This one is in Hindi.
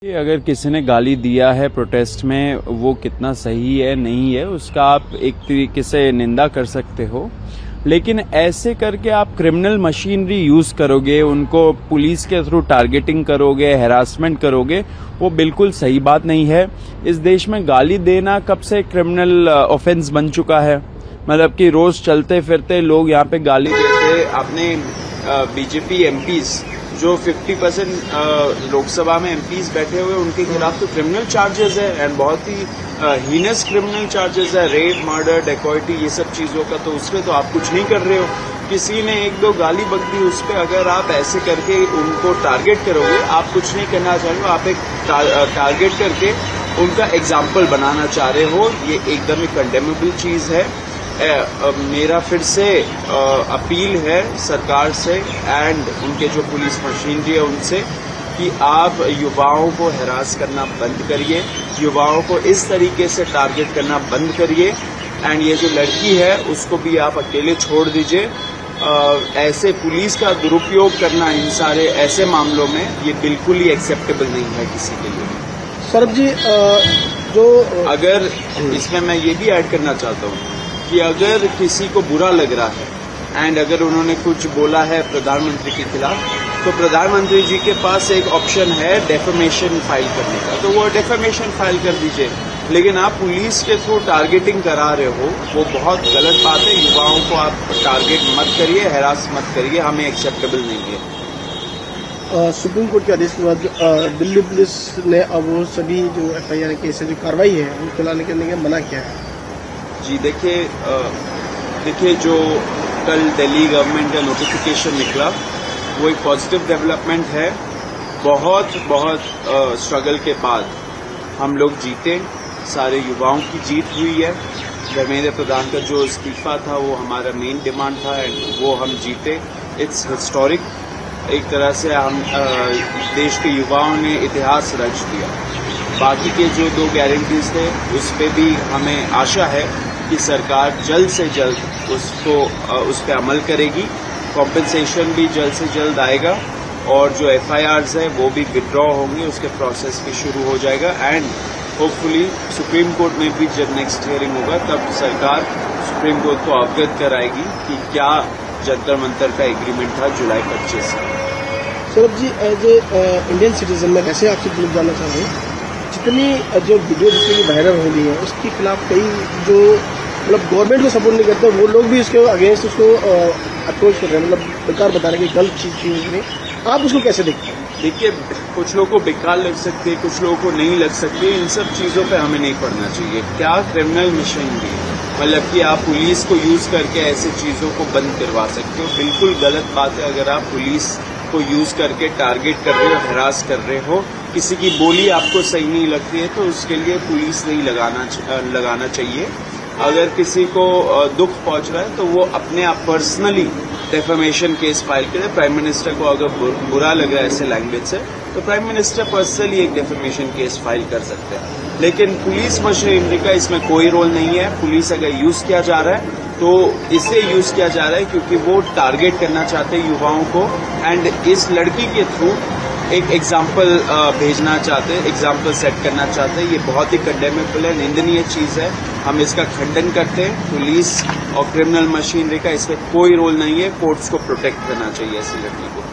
अगर किसी ने गाली दिया है प्रोटेस्ट में, वो कितना सही है नहीं है उसका आप एक तरीके से निंदा कर सकते हो, लेकिन ऐसे करके आप क्रिमिनल मशीनरी यूज करोगे, उनको पुलिस के थ्रू टारगेटिंग करोगे, हैरासमेंट करोगे, वो बिल्कुल सही बात नहीं है। इस देश में गाली देना कब से क्रिमिनल ऑफेंस बन चुका है। मतलब कि रोज चलते फिरते लोग यहाँ पे गाली देते। आपने बीजेपी एमपीज जो 50% लोकसभा में एमपीज बैठे हुए, उनके खिलाफ तो क्रिमिनल चार्जेस है एंड बहुत ही हीनस क्रिमिनल चार्जेस है, रेप, मर्डर, डेकॉइटी, ये सब चीजों का। तो उसमें तो आप कुछ नहीं कर रहे हो। किसी ने एक दो गाली बक दी, उस पर अगर आप ऐसे करके उनको टारगेट करोगे, आप कुछ नहीं करना चाह रहे हो, आप एक टारगेट करके उनका एग्जाम्पल बनाना चाह रहे हो। ये एकदम ही कंडेमेबल चीज है। मेरा फिर से अपील है सरकार से एंड उनके जो पुलिस मशीनरी है उनसे कि आप युवाओं को हैरास करना बंद करिए, युवाओं को इस तरीके से टारगेट करना बंद करिए एंड ये जो लड़की है उसको भी आप अकेले छोड़ दीजिए। ऐसे पुलिस का दुरुपयोग करना इन सारे ऐसे मामलों में ये बिल्कुल ही एक्सेप्टेबल नहीं है किसी के लिए। सौरभ जी, जो अगर इसमें मैं ये भी ऐड करना चाहता हूँ कि अगर किसी को बुरा लग रहा है एंड अगर उन्होंने कुछ बोला है प्रधानमंत्री के खिलाफ, तो प्रधानमंत्री जी के पास एक ऑप्शन है डेफेमेशन फाइल करने का, तो वो डेफेमेशन फाइल कर दीजिए। लेकिन आप पुलिस के थ्रू टारगेटिंग करा रहे हो, वो बहुत गलत बात है। युवाओं को आप टारगेट मत करिए, हैरास मत करिए, हमें एक्सेप्टेबल नहीं है। सुप्रीम कोर्ट के आदेश के बाद दिल्ली पुलिस ने अब वो सभी जो FIR केस है, जो कार्रवाई है, वो चलाने के लिए मना किया है। जी देखिए जो कल दिल्ली गवर्नमेंट का नोटिफिकेशन निकला, वो एक पॉजिटिव डेवलपमेंट है। बहुत स्ट्रगल के बाद हम लोग जीते, सारे युवाओं की जीत हुई है। धर्मेंद्र प्रधान का जो इस्तीफा था वो हमारा मेन डिमांड था एंड वो हम जीते। It's historic. एक तरह से हम देश के युवाओं ने इतिहास रच दिया। बाकी के जो 2 गारंटीज थे उस पर भी हमें आशा है कि सरकार जल्द से जल्द उस पर अमल करेगी। कॉम्पेंसेशन भी जल्द से जल्द आएगा और जो FIRs है वो भी विड्रॉ होंगे, उसके प्रोसेस भी शुरू हो जाएगा एंड होपफुली सुप्रीम कोर्ट में भी जब नेक्स्ट हियरिंग होगा तब सरकार सुप्रीम कोर्ट को अवगत कराएगी कि क्या जंतर मंतर का एग्रीमेंट था जुलाई 25 का। Saurabh ji, as a Indian citizen में कैसे आपसे पूछ जाना चाहूँगी, जितनी जो वीडियो जितनी वायरल हो रही है उसके खिलाफ कई जो मतलब गवर्नमेंट को सपोर्ट नहीं करते, वो लोग भी उसके अगेंस्ट उसको अप्रोच कर रहे हैं, मतलब बेकार बता रहे हैं कि गलत चीज़ की। आप उसको कैसे देखते हैं? देखिए, कुछ लोगों को बेकार लग सकती है, कुछ लोगों को नहीं लग सकती है। इन सब चीज़ों पे हमें नहीं पड़ना चाहिए। क्या क्रिमिनल मशीनरी, मतलब कि आप पुलिस को यूज करके ऐसे चीज़ों को बंद करवा सकते हो, बिल्कुल गलत बात है। अगर आप पुलिस को यूज करके टारगेट कर रहे हो, हैरास कर रहे हो, किसी की बोली आपको सही नहीं लगती है तो उसके लिए पुलिस नहीं लगाना चाहिए। अगर किसी को दुख पहुंच रहा है तो वो अपने आप पर्सनली डेफेमेशन केस फाइल करे। प्राइम मिनिस्टर को अगर बुरा लग रहा है ऐसे लैंग्वेज से, तो प्राइम मिनिस्टर पर्सनली एक डेफेमेशन केस फाइल कर सकते हैं। लेकिन पुलिस मशीनरी का इसमें कोई रोल नहीं है। पुलिस अगर यूज किया जा रहा है तो इसे यूज किया जा रहा है क्योंकि वो टारगेट करना चाहते हैं युवाओं को एंड इस लड़की के थ्रू एक एग्जाम्पल भेजना चाहते हैं, एग्जाम्पल सेट करना चाहते हैं। ये बहुत ही कंडेमेबल है, निंदनीय चीज है। हम इसका खंडन करते हैं। पुलिस और क्रिमिनल मशीनरी का इसमें कोई रोल नहीं है। कोर्ट्स को प्रोटेक्ट करना चाहिए ऐसी लड़की को।